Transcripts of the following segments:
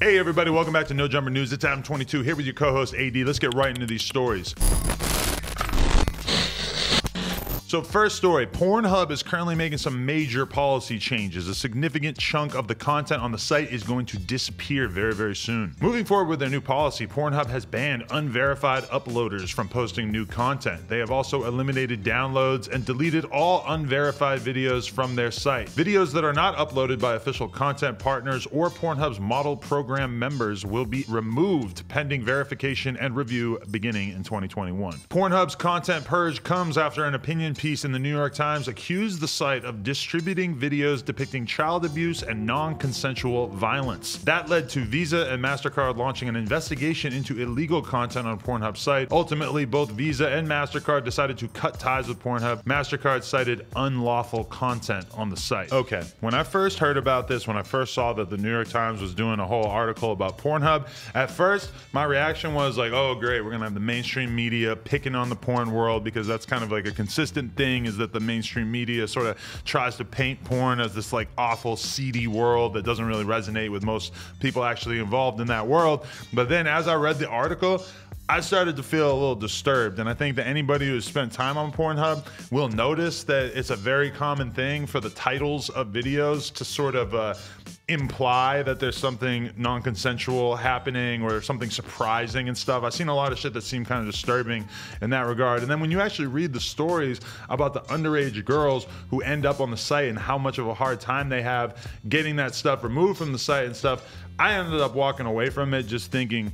Hey everybody, welcome back to No Jumper News. It's Adam22 here with your co-host AD. Let's get right into these stories. So first story, Pornhub is currently making some major policy changes. A significant chunk of the content on the site is going to disappear very, very soon. Moving forward with their new policy, Pornhub has banned unverified uploaders from posting new content. They have also eliminated downloads and deleted all unverified videos from their site. Videos that are not uploaded by official content partners or Pornhub's model program members will be removed pending verification and review beginning in 2021. Pornhub's content purge comes after an opinion piece in the New York Times accused the site of distributing videos depicting child abuse and non-consensual violence. That led to Visa and MasterCard launching an investigation into illegal content on Pornhub's site. Ultimately, both Visa and MasterCard decided to cut ties with Pornhub. MasterCard cited unlawful content on the site. Okay, when I first heard about this, when I first saw that the New York Times was doing a whole article about Pornhub, at first, my reaction was like, oh great, we're gonna have the mainstream media picking on the porn world, because that's kind of like a consistent thing, is that the mainstream media sort of tries to paint porn as this like awful seedy world that doesn't really resonate with most people actually involved in that world. But then as I read the article, I started to feel a little disturbed, and I think that anybody who's spent time on Pornhub will notice that it's a very common thing for the titles of videos to sort of imply that there's something non-consensual happening or something surprising and stuff. I've seen a lot of shit that seemed kind of disturbing in that regard. And then when you actually read the stories about the underage girls who end up on the site and how much of a hard time they have getting that stuff removed from the site and stuff, I ended up walking away from it just thinking,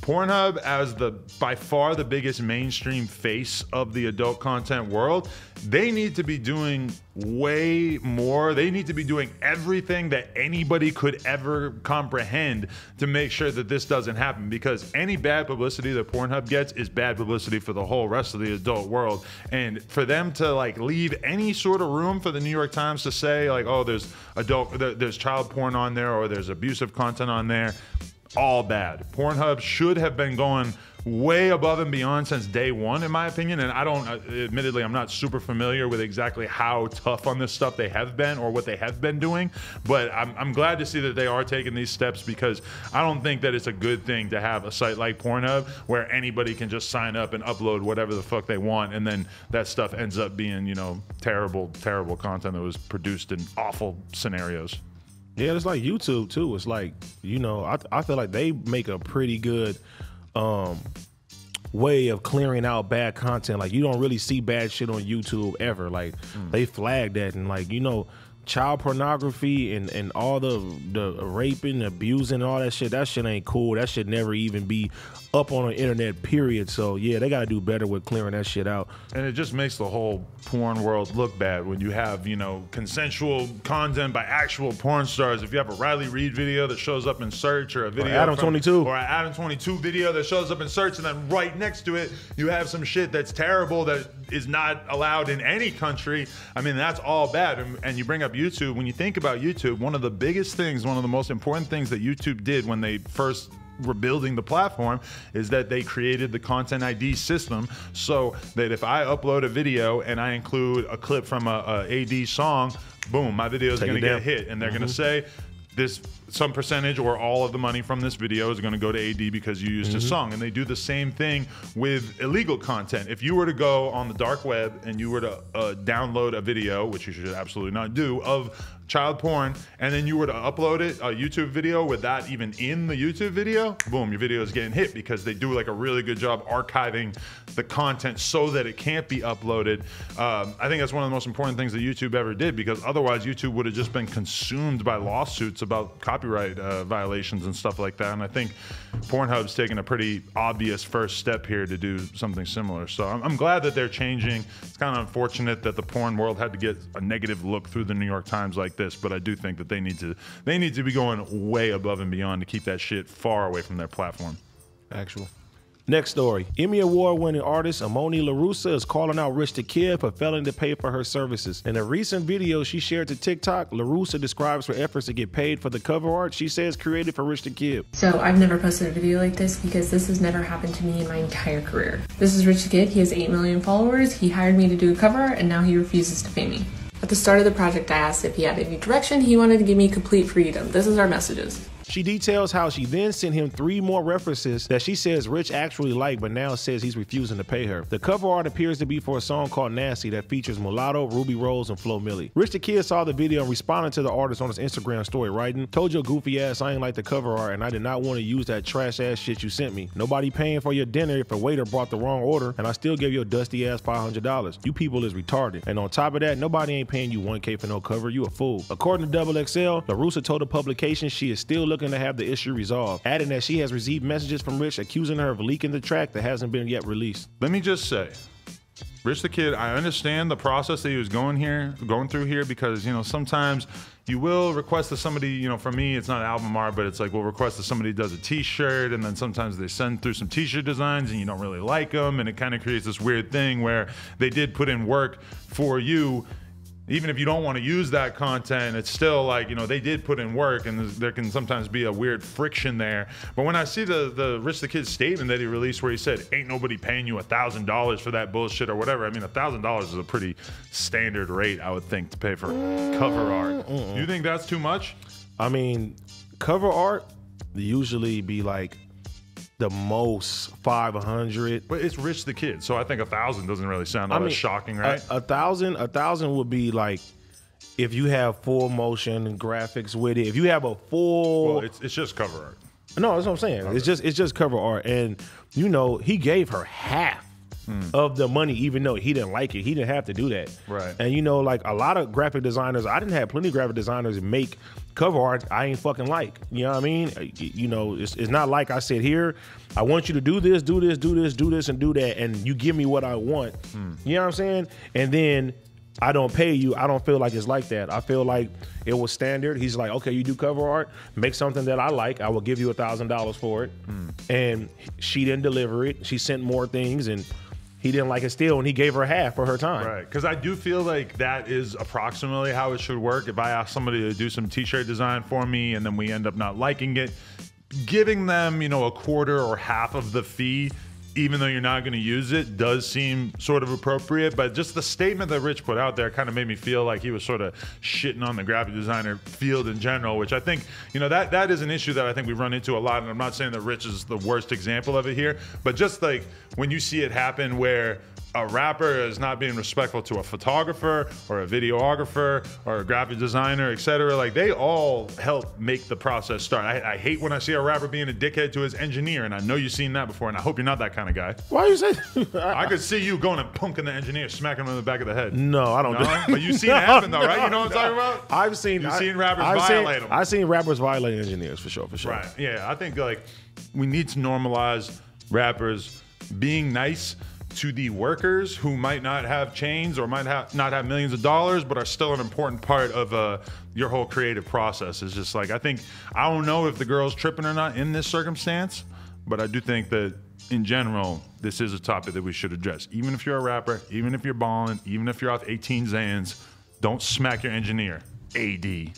Pornhub, as by far the biggest mainstream face of the adult content world, they need to be doing way more. They need to be doing everything that anybody could ever comprehend to make sure that this doesn't happen, because any bad publicity that Pornhub gets is bad publicity for the whole rest of the adult world. And for them to like leave any sort of room for the New York Times to say like, oh, there's child porn on there or there's abusive content on there, all bad. Pornhub should have been going way above and beyond since day one, in my opinion. And admittedly, I'm not super familiar with exactly how tough on this stuff they have been or what they have been doing, but I'm glad to see that they are taking these steps, because I don't think that it's a good thing to have a site like Pornhub where anybody can just sign up and upload whatever the fuck they want, and then that stuff ends up being, you know, terrible, terrible content that was produced in awful scenarios. Yeah, it's like YouTube too. It's like, you know, I feel like they make a pretty good way of clearing out bad content. Like, you don't really see bad shit on YouTube ever. Like, they flag that, and like, you know, child pornography and all the raping, abusing, all that shit ain't cool. That should never even be up on the internet, period. So yeah, they got to do better with clearing that shit out. And it just makes the whole porn world look bad when you have, you know, consensual content by actual porn stars. If you have a Riley Reid video that shows up in search, or a video Adam22 or an Adam22 video that shows up in search, and then right next to it you have some shit that's terrible that is not allowed in any country, I mean, that's all bad. And you bring up YouTube. When you think about YouTube, one of the biggest things, one of the most important things that YouTube did when they first were building the platform is that they created the Content ID system, so that if I upload a video and I include a clip from a AD song, boom, my video is going to get hit, and they're going to say some percentage or all of the money from this video is going to go to AD because you used his song. And they do the same thing with illegal content. If you were to go on the dark web and you were to download a video, which you should absolutely not do, of child porn, and then you were to upload it, a YouTube video with that even in the YouTube video, boom, your video is getting hit, because they do like a really good job archiving the content so that it can't be uploaded. I think that's one of the most important things that YouTube ever did, because otherwise YouTube would have just been consumed by lawsuits about copyright violations and stuff like that. And I think Pornhub's taking a pretty obvious first step here to do something similar. So I'm glad that they're changing. It's kind of unfortunate that the porn world had to get a negative look through the New York Times like this, but I do think that they need to be going way above and beyond to keep that shit far away from their platform. Actual. Next story. Emmy Award-winning artist Amoni LaRussa is calling out Rich the Kid for failing to pay for her services. In a recent video she shared to TikTok, LaRussa describes her efforts to get paid for the cover art she says created for Rich the Kid. So I've never posted a video like this because this has never happened to me in my entire career. This is Rich the Kid. He has 8 million followers. He hired me to do a cover art, and now he refuses to pay me. At the start of the project, I asked if he had any direction. He wanted to give me complete freedom. This is our messages. She details how she then sent him 3 more references that she says Rich actually liked, but now says he's refusing to pay her. The cover art appears to be for a song called Nasty that features Mulatto, Ruby Rose, and Flo Milli. Rich the Kid saw the video and responded to the artist on his Instagram story, writing, "Told your goofy ass I ain't like the cover art and I did not want to use that trash ass shit you sent me. Nobody paying for your dinner if a waiter brought the wrong order, and I still gave your dusty ass $500. You people is retarded. And on top of that, nobody ain't paying you $1K for no cover. You a fool." According to XXL, LaRussa told the publication she is still looking to have the issue resolved, adding that she has received messages from Rich accusing her of leaking the track that hasn't been yet released. Let me just say, Rich the Kid, I understand the process that he was going through here, because, you know, sometimes you will request that somebody, you know, for me, it's not album art, but it's like we'll request that somebody does a t-shirt, and then sometimes they send through some t-shirt designs and you don't really like them, and it kind of creates this weird thing where they did put in work for you. Even if you don't want to use that content, it's still like, you know, they did put in work, and there can sometimes be a weird friction there. But when I see the Rich the Kid statement that he released where he said, ain't nobody paying you $1,000 for that bullshit or whatever, I mean, $1,000 is a pretty standard rate, I would think, to pay for cover art. You think that's too much? I mean, cover art usually be like the most 500. But it's Rich the Kid, so I think 1,000 doesn't really sound all that shocking, right? A thousand would be like if you have full motion and graphics with it. If you have a full, well, it's just cover art. No, that's what I'm saying. Okay. It's just cover art, and you know he gave her half of the money, even though he didn't like it. He didn't have to do that. Right. And you know, like a lot of graphic designers, I didn't have plenty of graphic designers make cover art I ain't fucking like. You know what I mean? You know, it's not like I said, here, I want you to do this, do this, do this, do this, and do that, and you give me what I want. You know what I'm saying? And then I don't pay you. I don't feel like it's like that. I feel like it was standard. He's like, okay, you do cover art, make something that I like. I will give you $1,000 for it. And she didn't deliver it. She sent more things, and he didn't like it still, and he gave her half for her time. Right, because I do feel like that is approximately how it should work. If I ask somebody to do some t-shirt design for me and then we end up not liking it, giving them, you know, a quarter or half of the fee, even though you're not going to use it, does seem sort of appropriate. But just the statement that Rich put out there kind of made me feel like he was sort of shitting on the graphic designer field in general, which I think, you know, that is an issue that I think we run into a lot. And I'm not saying that Rich is the worst example of it here, but just like when you see it happen where a rapper is not being respectful to a photographer or a videographer or a graphic designer, etc. Like, they all help make the process start. I hate when I see a rapper being a dickhead to his engineer, and I know you've seen that before, and I hope you're not that kind of guy. Why you say? I could see you going and punking the engineer, smacking him in the back of the head. No, I don't do that. But you've seen it happen though, right? You know what I'm talking about? I've seen rappers violate them. I've seen rappers violate engineers, for sure. Right, yeah. I think, like, we need to normalize rappers being nice to the workers who might not have chains or might not have millions of dollars, but are still an important part of your whole creative process. It's just like, I don't know if the girl's tripping or not in this circumstance, but I do think that in general, this is a topic that we should address. Even if you're a rapper, even if you're balling, even if you're off 18 Zans, don't smack your engineer. AD.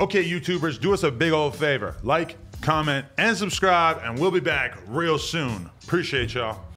Okay, YouTubers, do us a big old favor. Like, comment, and subscribe, and we'll be back real soon. Appreciate y'all.